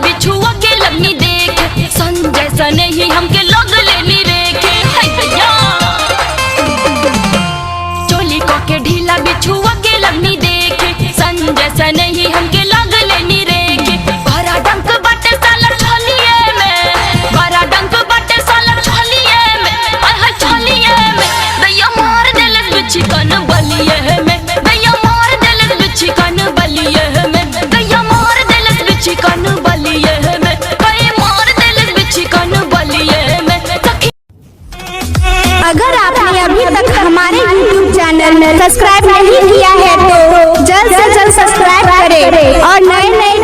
बिच्छू के लगनी देखे, संजय सने ही हमके लग लेनी रेखे। चोली को के ढीला बिच्छू के लगनी देखे, संजय सने ही हमके लग लेनी रेखे। बड़ा डंक बाटे साला छोलिए में, बड़ा डंक बाटे साला छोलिए में, आय हाय छोलिए में। दैया मार देलस बिच्छी कन बलिए में, दैया मार देलस बिच्छी कन बलिए में, दैया मार देलस बिच्छी कन बलिए में, कई मार देलस बिच्छी कन बलिए में। अगर आपने अभी तक हमारे YouTube चैनल सब्सक्राइब नहीं किया है तो जल्द से जल्द सब्सक्राइब करें और नए नए